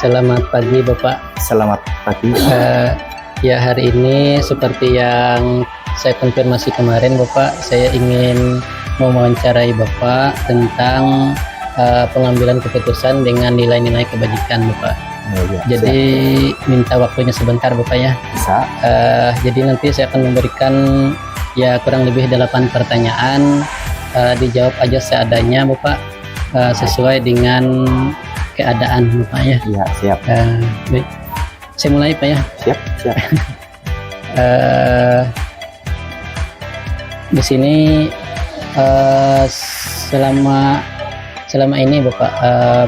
Selamat pagi Bapak. Selamat pagi. Ya hari ini seperti yang saya konfirmasi kemarin Bapak, saya ingin mewawancarai Bapak tentang pengambilan keputusan dengan nilai-nilai kebajikan Bapak. Ya, Jadi minta waktunya sebentar Bapak ya. bisa. Jadi nanti saya akan memberikan ya kurang lebih 8 pertanyaan, dijawab aja seadanya Bapak, sesuai dengan keadaan Bapak ya. Iya, siap. Baik. Saya mulai Pak ya. Siap. Di sini selama ini Bapak,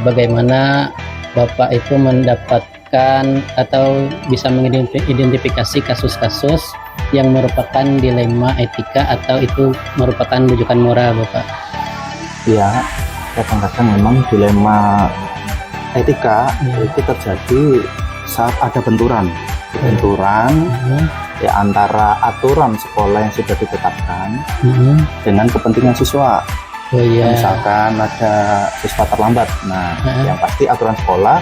bagaimana Bapak itu mendapatkan atau bisa mengidentifikasi kasus-kasus yang merupakan dilema etika atau itu merupakan rujukan moral Bapak? Iya, kadang-kadang memang dilema etika itu terjadi saat ada benturan ya, antara aturan sekolah yang sudah ditetapkan dengan kepentingan siswa. Oh iya. Misalkan ada siswa terlambat, nah yang pasti aturan sekolah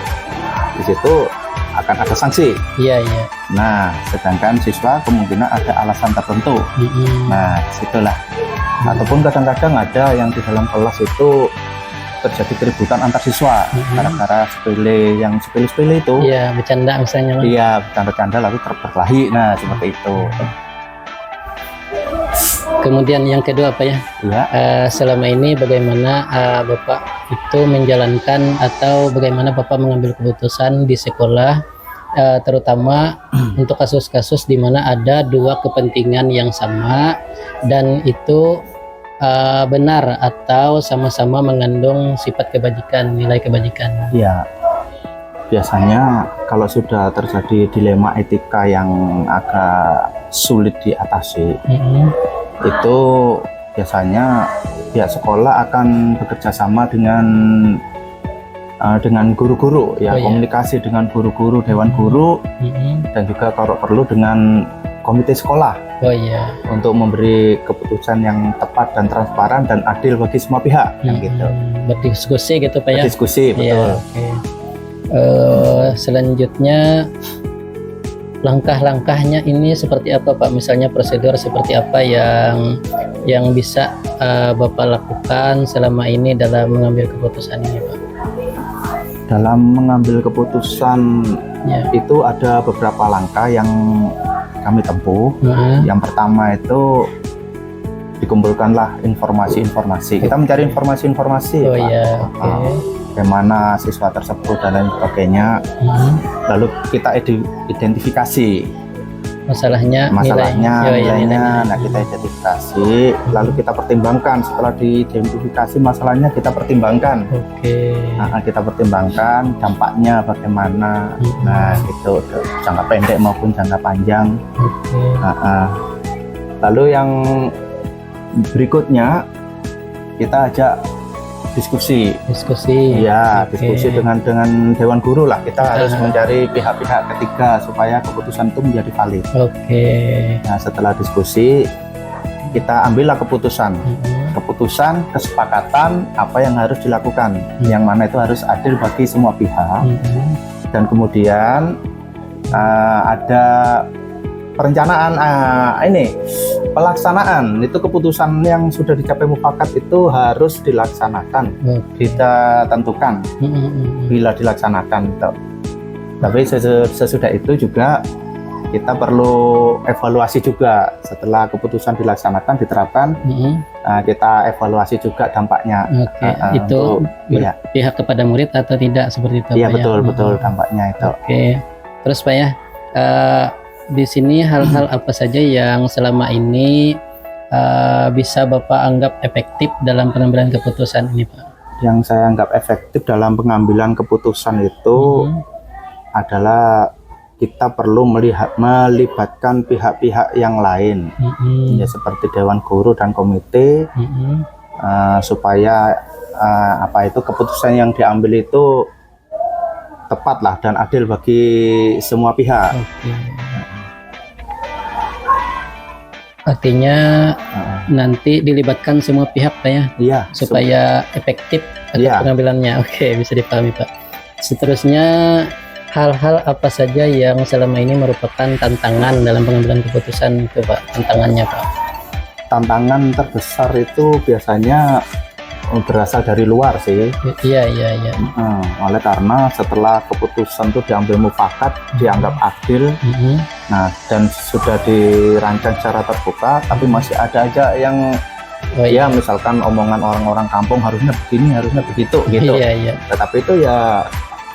di situ akan ada sanksi. Iya. Nah, sedangkan siswa kemungkinan ada alasan tertentu. Nah, disitulah. Ataupun kadang-kadang ada yang di dalam kelas itu terjadi keributan antar siswa gara-gara yang sepele itu. Iya, bercanda misalnya. Iya, bercanda-canda lalu berkelahi. Nah, seperti itu. Kemudian yang kedua apa ya? Iya. Selama ini bagaimana Bapak itu menjalankan atau bagaimana Bapak mengambil keputusan di sekolah, terutama untuk kasus-kasus di mana ada dua kepentingan yang sama dan itu benar atau sama-sama mengandung sifat kebajikan, nilai kebajikan. Iya. Biasanya kalau sudah terjadi dilema etika yang agak sulit diatasi, itu biasanya pihak sekolah akan bekerja sama dengan guru-guru ya, komunikasi dengan guru-guru, dewan guru, dan juga kalau perlu dengan komite sekolah. Untuk memberi keputusan yang tepat dan transparan dan adil bagi semua pihak, gitu. Berdiskusi gitu Pak ya. Berdiskusi, betul. Selanjutnya langkah-langkahnya ini seperti apa Pak? Misalnya prosedur seperti apa yang bisa Bapak lakukan selama ini dalam mengambil keputusan ini Pak? Dalam mengambil keputusan itu ada beberapa langkah yang kami tempuh. Yang pertama itu dikumpulkanlah informasi-informasi. Kita mencari informasi-informasi, bagaimana siswa tersebut dan lain sebagainya. Lalu kita identifikasi masalahnya, nilainya. Nah, kita identifikasi, lalu kita pertimbangkan. Setelah diidentifikasi masalahnya, kita pertimbangkan. Nah, kita pertimbangkan dampaknya bagaimana. Nah, gitu, jangka pendek maupun jangka panjang. Lalu yang berikutnya kita ajak diskusi ya, diskusi dengan dewan guru lah. Kita harus mencari pihak-pihak ketiga supaya keputusan itu menjadi valid. Nah, setelah diskusi kita ambillah keputusan kesepakatan apa yang harus dilakukan, yang mana itu harus adil bagi semua pihak. Dan kemudian ada perencanaan, pelaksanaan. Itu keputusan yang sudah dicapai mufakat itu harus dilaksanakan. Kita tentukan bila dilaksanakan. Tapi sesudah itu juga kita perlu evaluasi juga. Setelah keputusan dilaksanakan, diterapkan, kita evaluasi juga dampaknya. Itu pihak kepada murid atau tidak seperti itu? Iya, betul dampaknya itu. Terus Pak ya, di sini hal-hal apa saja yang selama ini bisa Bapak anggap efektif dalam pengambilan keputusan ini Pak? Yang saya anggap efektif dalam pengambilan keputusan itu adalah kita perlu melibatkan pihak-pihak yang lain, ya, seperti dewan guru dan komite, supaya keputusan yang diambil itu tepatlah dan adil bagi semua pihak. Artinya nanti dilibatkan semua pihak Pak ya? Iya. Supaya efektif pengambilannya. Oke, bisa dipahami Pak. Seterusnya hal-hal apa saja yang selama ini merupakan tantangan dalam pengambilan keputusan itu Pak, tantangannya Pak? Tantangan terbesar itu biasanya berasal dari luar sih. Iya, iya, iya. Oleh karena setelah keputusan itu diambil mufakat, dianggap adil, nah dan sudah dirancang secara terbuka, tapi masih ada aja yang ya misalkan omongan orang-orang kampung harusnya begini, harusnya begitu gitu. Iya, iya. Tetapi itu ya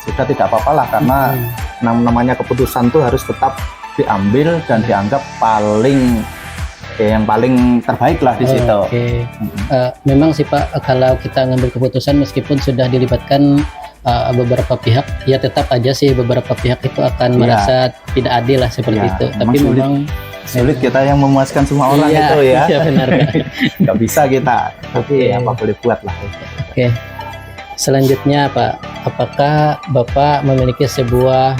sudah tidak apa-apa lah, karena namanya keputusan itu harus tetap diambil dan dianggap yang paling terbaik lah di situ. Memang sih Pak, kalau kita ngambil keputusan meskipun sudah dilibatkan beberapa pihak, ya tetap aja sih beberapa pihak itu akan merasa tidak adil lah seperti itu. Tapi memang sulit kita yang memuaskan semua orang itu ya. Iya benar. Nggak bisa kita, tapi apa boleh buat lah. Oke. Selanjutnya Pak, apakah Bapak memiliki sebuah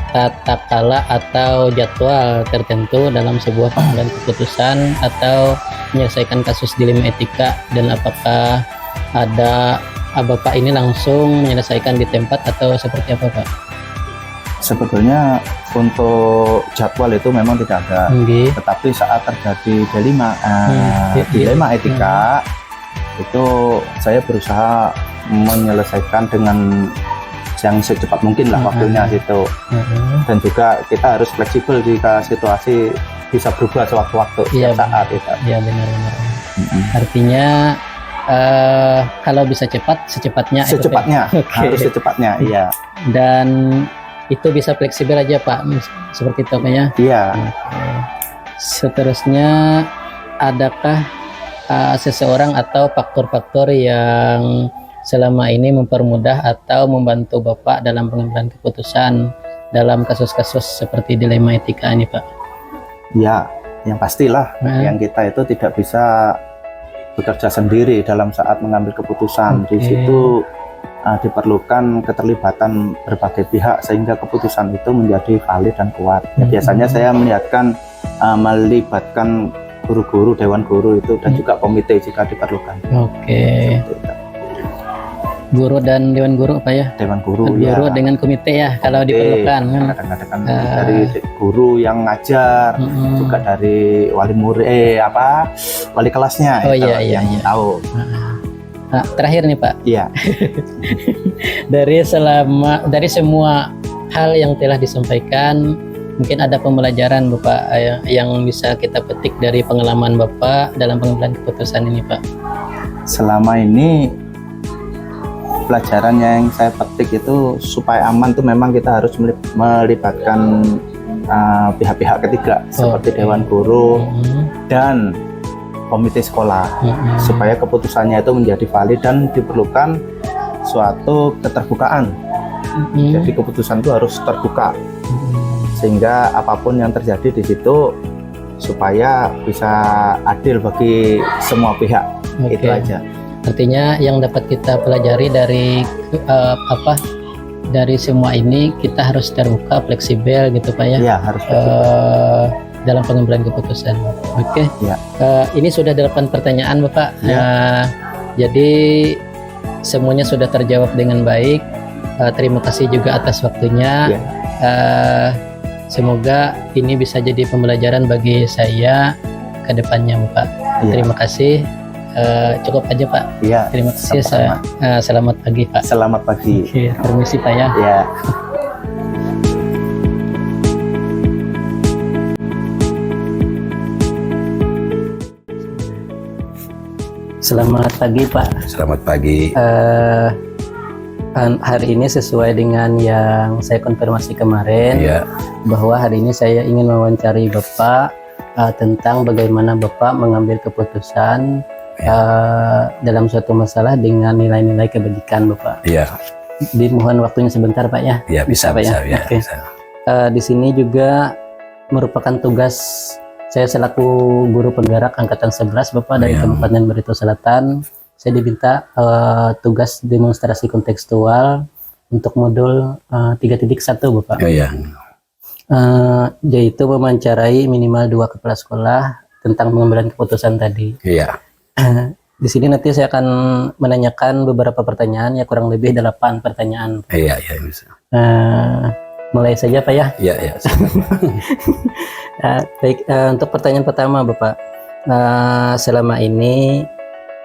tata kala atau jadwal tertentu dalam sebuah pengambilan keputusan atau menyelesaikan kasus dilema etika, dan apakah ada Bapak ini langsung menyelesaikan di tempat atau seperti apa Pak? Sebetulnya untuk jadwal itu memang tidak ada, tetapi saat terjadi dilema etika itu saya berusaha menyelesaikan dengan yang secepat mungkin lah waktunya situ. Dan juga kita harus fleksibel jika situasi bisa berubah sewaktu-waktu setiap saat itu. Iya benar-benar. Artinya kalau bisa cepat secepatnya harus secepatnya. Iya. Dan itu bisa fleksibel aja Pak, seperti itu Pak ya. Iya. Seterusnya, adakah seseorang atau faktor-faktor yang selama ini mempermudah atau membantu Bapak dalam pengambilan keputusan dalam kasus-kasus seperti dilema etika ini Pak? Ya, yang pastilah yang kita itu tidak bisa bekerja sendiri dalam saat mengambil keputusan. Di situ diperlukan keterlibatan berbagai pihak sehingga keputusan itu menjadi valid dan kuat. Biasanya saya melibatkan guru-guru, dewan guru itu, dan juga komite jika diperlukan. Guru dan dewan guru apa ya? Dewan guru, guru dengan komite ya, kalau diperlukan. Kadang-kadang dari guru yang ngajar, juga dari wali murid, wali kelasnya, yang tahu. Terakhir nih Pak. Iya. dari semua hal yang telah disampaikan, mungkin ada pembelajaran Bapak yang bisa kita petik dari pengalaman Bapak dalam pengambilan keputusan ini Pak. Selama ini pelajaran yang saya petik itu, supaya aman tuh memang kita harus melibatkan pihak-pihak ketiga seperti dewan guru dan komite sekolah, supaya keputusannya itu menjadi valid dan diperlukan suatu keterbukaan. Jadi keputusan itu harus terbuka sehingga apapun yang terjadi di situ supaya bisa adil bagi semua pihak. Itu aja. Artinya yang dapat kita pelajari dari dari semua ini, kita harus terbuka, fleksibel gitu Pak ya. Iya, harus dalam pengambilan keputusan. Ya. Ini sudah 8 pertanyaan Bapak. Jadi semuanya sudah terjawab dengan baik. Terima kasih juga atas waktunya. Semoga ini bisa jadi pembelajaran bagi saya ke depannya Bapak. Terima kasih. Cukup aja Pak. Iya. Terima kasih. Selamat pagi Pak. Selamat pagi. Permisi Pak ya. Iya. Selamat pagi Pak. Selamat pagi. Hari ini sesuai dengan yang saya konfirmasi kemarin, bahwa hari ini saya ingin mewawancari Bapak tentang bagaimana Bapak mengambil keputusan dalam suatu masalah dengan nilai-nilai kebajikan Bapak. Iya. Dimohon waktunya sebentar Pak ya. Iya, bisa Pak ya. Bisa. Di sini juga merupakan tugas saya selaku guru penggerak angkatan 11 Bapak dari Kabupaten Barito Selatan. Saya diminta tugas demonstrasi kontekstual untuk modul 3.1 Bapak. Yaitu mewawancarai minimal 2 kepala sekolah tentang pengambilan keputusan tadi. Iya. Di sini nanti saya akan menanyakan beberapa pertanyaan, ya kurang lebih 8 pertanyaan. Iya, bisa. Mulai saja Pak ya. Iya. Baik, untuk pertanyaan pertama Bapak, selama ini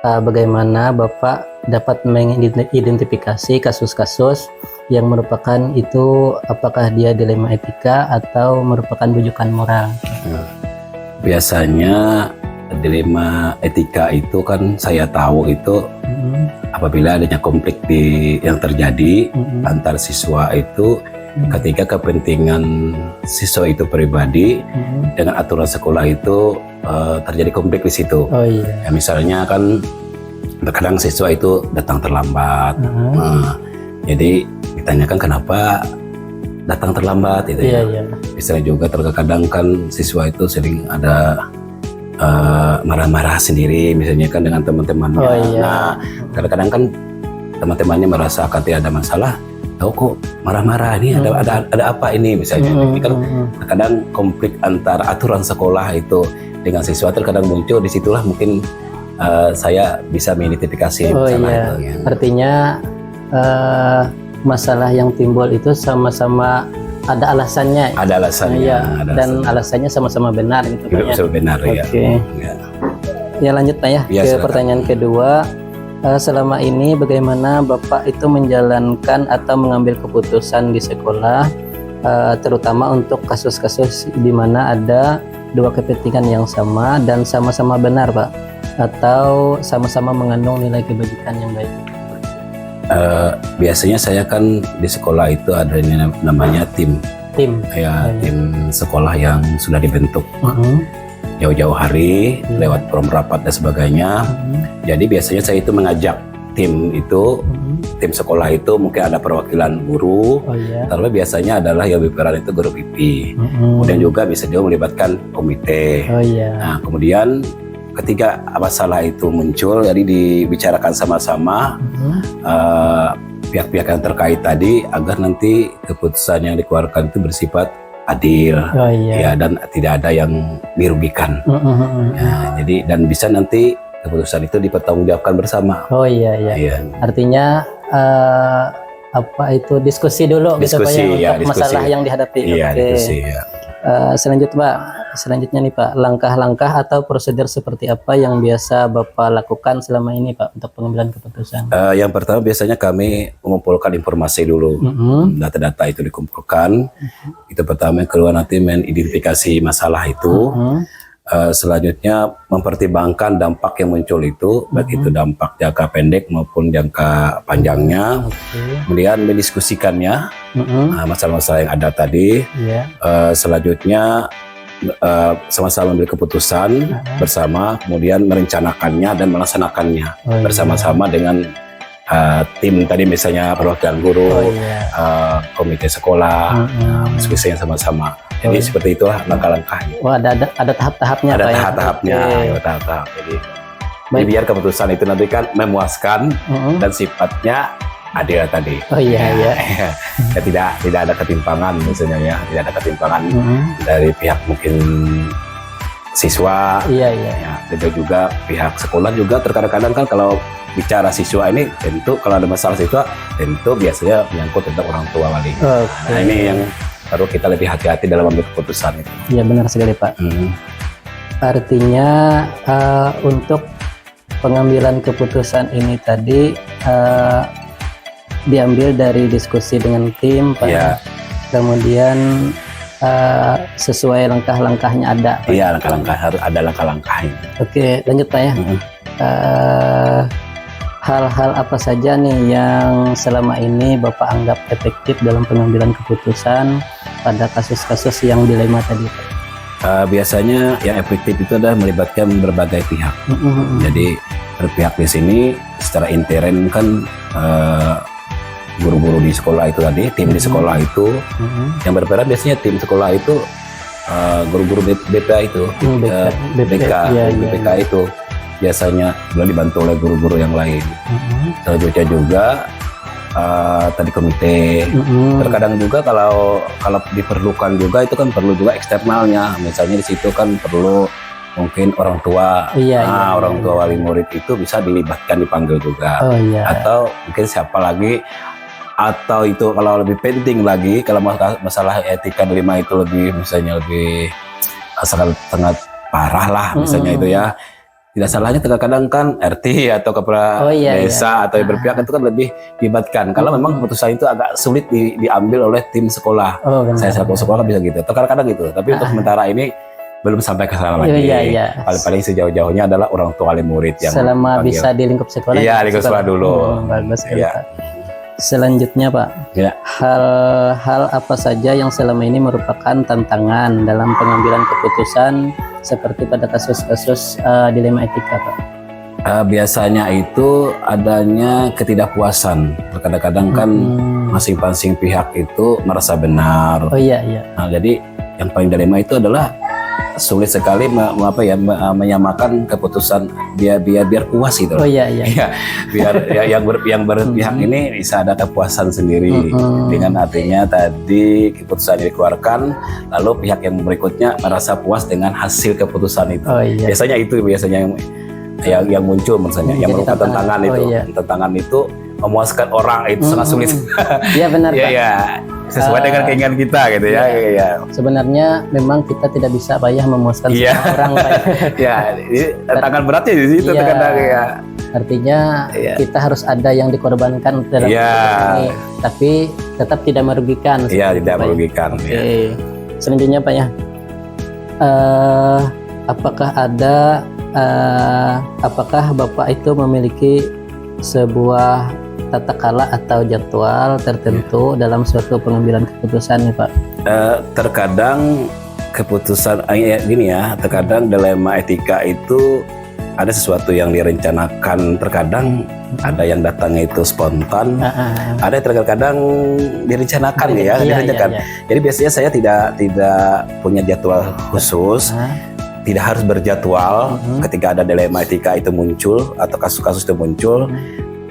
bagaimana Bapak dapat mengidentifikasi kasus-kasus yang merupakan itu, apakah dia dilema etika atau merupakan bujukan moral? Biasanya dilema etika itu kan saya tahu itu apabila adanya konflik yang terjadi antar siswa itu ketika kepentingan siswa itu pribadi dengan aturan sekolah itu terjadi konflik di situ. Oh iya. Ya, misalnya kan terkadang siswa itu datang terlambat. Jadi ditanyakan kenapa datang terlambat gitu ya. Misalnya juga terkadang kan siswa itu sering ada marah-marah sendiri misalnya kan dengan teman-temannya. Nah, kadang-kadang kan teman-temannya merasa akan tidak ada masalah, tahu kok marah-marah ini ada apa ini misalnya. Ini kan kadang konflik antara aturan sekolah itu dengan siswa terkadang muncul, disitulah mungkin saya bisa mengidentifikasi masalah itu. Ya. Artinya masalah yang timbul itu sama-sama ada alasannya. Ada alasannya. Ya, dan alasannya sama-sama benar gitu Pak ya. Benar ya. Ya lanjut Pak ya, ke pertanyaan kedua. Selama ini bagaimana Bapak itu menjalankan atau mengambil keputusan di sekolah, terutama untuk kasus-kasus di mana ada dua kepentingan yang sama dan sama-sama benar Pak, atau sama-sama mengandung nilai kebajikan yang baik? Biasanya saya kan di sekolah itu ada namanya tim sekolah yang sudah dibentuk jauh-jauh hari lewat forum rapat dan sebagainya. Jadi biasanya saya itu mengajak tim tim sekolah itu, mungkin ada perwakilan guru, tapi biasanya adalah yang berperan itu guru PP. Kemudian juga bisa juga melibatkan komite. Nah, kemudian ketika masalah itu muncul, jadi dibicarakan sama-sama pihak-pihak yang terkait tadi agar nanti keputusan yang dikeluarkan itu bersifat adil, ya, dan tidak ada yang dirugikan. Ya, jadi dan bisa nanti keputusan itu dipertanggungjawabkan bersama. Artinya apa itu diskusi dulu gitu Pak ya, untuk masalah yang dihadapi. Diskusi ya. Selanjutnya nih Pak, langkah-langkah atau prosedur seperti apa yang biasa Bapak lakukan selama ini Pak untuk pengambilan keputusan? Yang pertama biasanya kami mengumpulkan informasi dulu, data-data itu dikumpulkan. Itu pertama, keluar nanti mengidentifikasi masalah itu. Selanjutnya mempertimbangkan dampak yang muncul itu, baik itu dampak jangka pendek maupun jangka panjangnya. Kemudian mendiskusikannya masalah-masalah yang ada tadi. Selanjutnya sama-sama ambil keputusan bersama, kemudian merencanakannya dan melaksanakannya bersama-sama dengan tim tadi, misalnya perwakilan guru, komite sekolah, diskusi yang sama-sama. Jadi seperti itulah langkah-langkahnya. Ada tahap-tahapnya. Ada tahap-tahapnya, tahap-tahap. Jadi biar keputusan itu nanti kan memuaskan dan sifatnya adil tadi. Ya, tidak ada ketimpangan misalnya ya, tidak ada ketimpangan dari pihak mungkin siswa, ya, dan juga pihak sekolah juga. Terkadang-kadang kan kalau bicara siswa ini, tentu kalau ada masalah siswa tentu biasanya menyangkut tentang orang tua wali. Nah, ini yang perlu kita lebih hati-hati dalam mengambil keputusan itu. Iya, benar sekali Pak. Artinya untuk pengambilan keputusan ini tadi diambil dari diskusi dengan tim Pak. Kemudian sesuai langkah-langkahnya ada Pak. Iya, langkah-langkah harus ada langkah-langkahnya. Oke, lanjut Pak ya. Hal-hal apa saja nih yang selama ini Bapak anggap efektif dalam pengambilan keputusan pada kasus-kasus yang dilema tadi Pak? Biasanya yang efektif itu adalah melibatkan berbagai pihak. Jadi berpihak di sini secara intern kan guru-guru di sekolah itu tadi, tim di sekolah itu yang berperan. Biasanya tim sekolah itu guru-guru BPA itu, BPK itu biasanya belum dibantu oleh guru-guru yang lain. Selanjutnya juga tadi komite. Terkadang juga kalau diperlukan juga itu kan perlu juga eksternalnya. Misalnya di situ kan perlu mungkin orang tua, Iya, orang tua wali murid itu bisa dilibatkan, dipanggil juga. Oh iya. Atau mungkin siapa lagi, atau itu kalau lebih penting lagi, kalau masalah etika dilema itu lebih misalnya lebih sangat parah lah misalnya itu ya. Tidak salahnya terkadang kan RT atau kepala desa atau yang berpihak itu kan lebih dilibatkan. Kalau memang keputusan itu agak sulit diambil oleh tim sekolah. Saya selaku sekolah bisa gitu. Terkadang gitu. Tapi untuk sementara ini belum sampai ke sana lagi. Paling sejauh-jauhnya adalah orang tua wali murid yang selama bisa di lingkup sekolah. Iya, lingkup sekolah dulu. Bagus sekali, Pak. Selanjutnya Pak, hal-hal apa saja yang selama ini merupakan tantangan dalam pengambilan keputusan seperti pada kasus-kasus dilema etika Pak? Biasanya itu adanya ketidakpuasan. Kadang-kadang kan masing-masing pihak itu merasa benar. Oh iya. Nah, jadi yang paling dilema itu adalah sulit sekali menyamakan keputusan biar puas gitu. Oh iya. Biar yang berpihak ini bisa ada kepuasan sendiri dengan artinya tadi keputusan yang dikeluarkan, lalu pihak yang berikutnya merasa puas dengan hasil keputusan itu. Oh iya. Biasanya yang muncul misalnya yang merupakan tantangan itu. Tantangan itu memuaskan orang itu sangat sulit. Iya benar Pak. Iya. Sesuai dengan keinginan kita gitu ya. Sebenarnya memang kita tidak bisa payah memuaskan semua orang Pak. Ini tantangan beratnya di situ terkadang ya. Artinya kita harus ada yang dikorbankan dalam ini, tapi tetap tidak merugikan. Iya, tidak merugikan. Oke. Selanjutnya Pak ya, apakah Bapak itu memiliki sebuah tata kala atau jadwal tertentu dalam suatu pengambilan keputusan nih Pak? Terkadang keputusan gini ya, terkadang dilema etika itu ada sesuatu yang direncanakan, terkadang ada yang datangnya itu spontan, ada yang terkadang direncanakan direncanakan. Jadi biasanya saya tidak punya jadwal khusus. Tidak harus berjadwal ketika ada dilema etika itu muncul atau kasus-kasus itu muncul.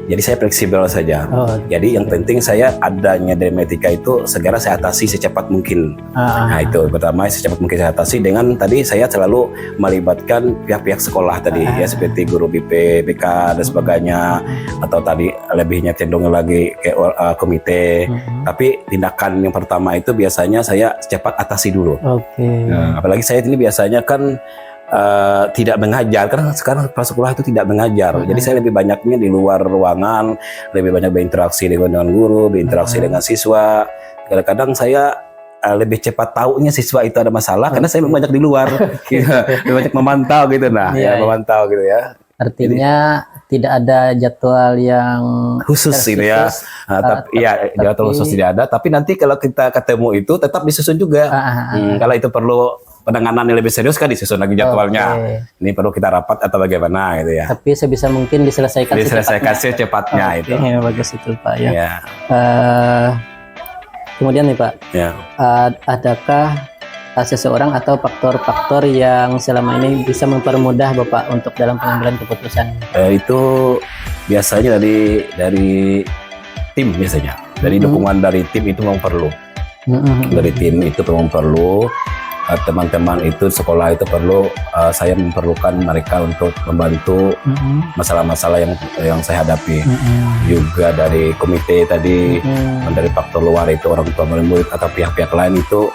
Jadi saya fleksibel saja. Jadi yang penting saya adanya dilema etika itu segera saya atasi secepat mungkin. Nah itu pertama secepat mungkin saya atasi dengan tadi saya selalu melibatkan pihak-pihak sekolah tadi ya seperti guru BP, BK dan sebagainya atau tadi lebihnya cenderung lagi ke komite. Tapi tindakan yang pertama itu biasanya saya secepat atasi dulu. Nah, apalagi saya ini biasanya kan tidak mengajar, karena sekarang kepala sekolah itu tidak mengajar. Jadi saya lebih banyaknya di luar ruangan, lebih banyak berinteraksi dengan guru, berinteraksi dengan siswa. Kadang-kadang saya lebih cepat taunya siswa itu ada masalah karena saya banyak di luar, lebih banyak memantau gitu, memantau gitu ya. Artinya tidak ada jadwal yang khusus gitu ya. Tapi jadwal khusus tidak ada. Tapi nanti kalau kita ketemu itu tetap disusun juga. Kalau itu perlu penanganan yang lebih serius kan disusun lagi jadwalnya. Ini perlu kita rapat atau bagaimana gitu ya. Tapi sebisa mungkin diselesaikan secepatnya itu. Bagus itu Pak ya. Kemudian nih Pak, adakah seseorang atau faktor-faktor yang selama ini bisa mempermudah Bapak untuk dalam pengambilan keputusan? Itu biasanya dari tim biasanya. Dari dukungan dari tim itu memang perlu. Dari tim itu memang perlu. Teman-teman itu sekolah itu perlu, saya memerlukan mereka untuk membantu masalah-masalah yang saya hadapi. Juga dari komite tadi, dari faktor luar itu orang tua murid atau pihak-pihak lain itu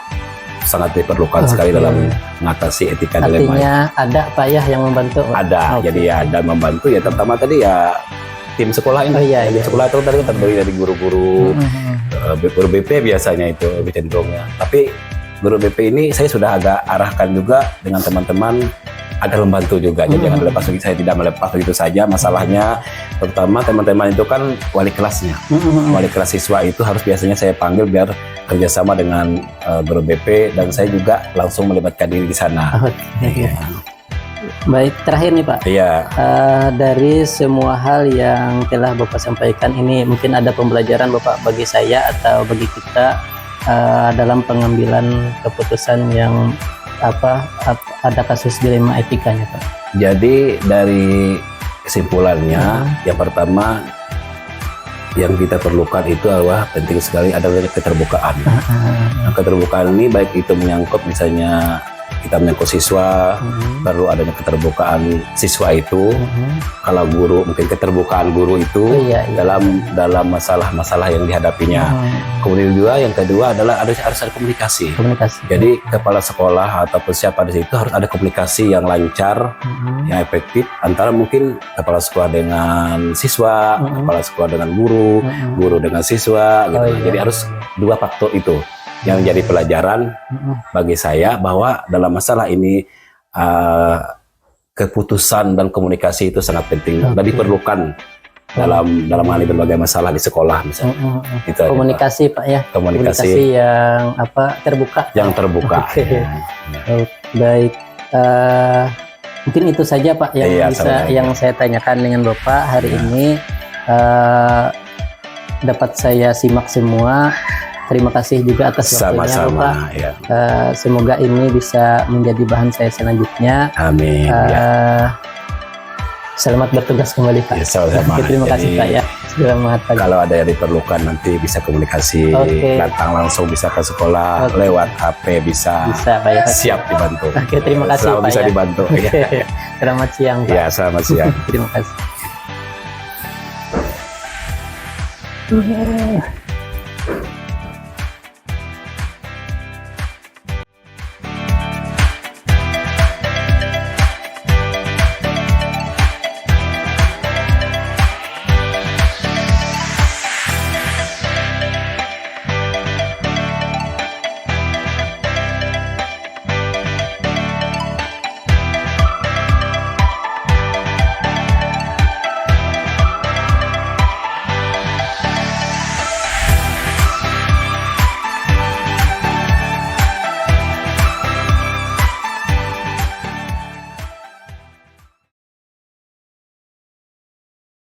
sangat diperlukan sekali dalam mengatasi etika dilema. Artinya ada Pak ya yang membantu? Ada, jadi ada membantu ya, terutama tadi ya tim sekolah ini. Sekolah itu tadi terdiri dari guru-guru, guru BP biasanya itu lebih cenderungnya. Tapi guru BP ini saya sudah agak arahkan juga dengan teman-teman agar membantu juga. Jadi jangan dilepas begitu, saya tidak melepas begitu saja. Masalahnya terutama teman-teman itu kan wali kelasnya. Wali kelas siswa itu harus biasanya saya panggil biar kerjasama dengan guru BP dan saya juga langsung melibatkan diri di sana. Baik, terakhir nih Pak. Dari semua hal yang telah Bapak sampaikan ini, mungkin ada pembelajaran Bapak bagi saya atau bagi kita dalam pengambilan keputusan yang ada kasus dilema etikanya Pak. Jadi dari kesimpulannya, yang pertama yang kita perlukan itu adalah penting sekali adalah keterbukaan. Keterbukaan ini baik itu menyangkut misalnya kita menyangkut siswa, perlu adanya keterbukaan siswa itu. Kalau guru, mungkin keterbukaan guru itu dalam masalah-masalah yang dihadapinya. Kemudian juga yang kedua adalah harus ada komunikasi. Jadi kepala sekolah ataupun siapa di situ harus ada komunikasi yang lancar, yang efektif antara mungkin kepala sekolah dengan siswa, kepala sekolah dengan guru, guru dengan siswa. Gitu. Jadi harus dua faktor itu yang menjadi pelajaran bagi saya, bahwa dalam masalah ini keputusan dan komunikasi itu sangat penting dan diperlukan dalam hal berbagai masalah di sekolah misalnya. Itu Komunikasi Pak ya. Komunikasi yang terbuka. Yang terbuka. Baik. Mungkin itu saja Pak yang yang saya tanyakan dengan Bapak hari ini. Dapat saya simak semua. Terima kasih juga atas waktunya Bapak. Ya. Semoga ini bisa menjadi bahan saya selanjutnya. Amin. Selamat bertugas kembali Pak. Ya, sama-sama. Terima kasih Pak ya. Selamat pagi. Kalau ada yang diperlukan nanti bisa komunikasi, datang langsung bisa ke sekolah, lewat HP bisa Pak ya. Siap dibantu. Terima kasih Pak bisa ya. Dibantu. Selamat siang Pak. Ya, selamat siang. Terima kasih.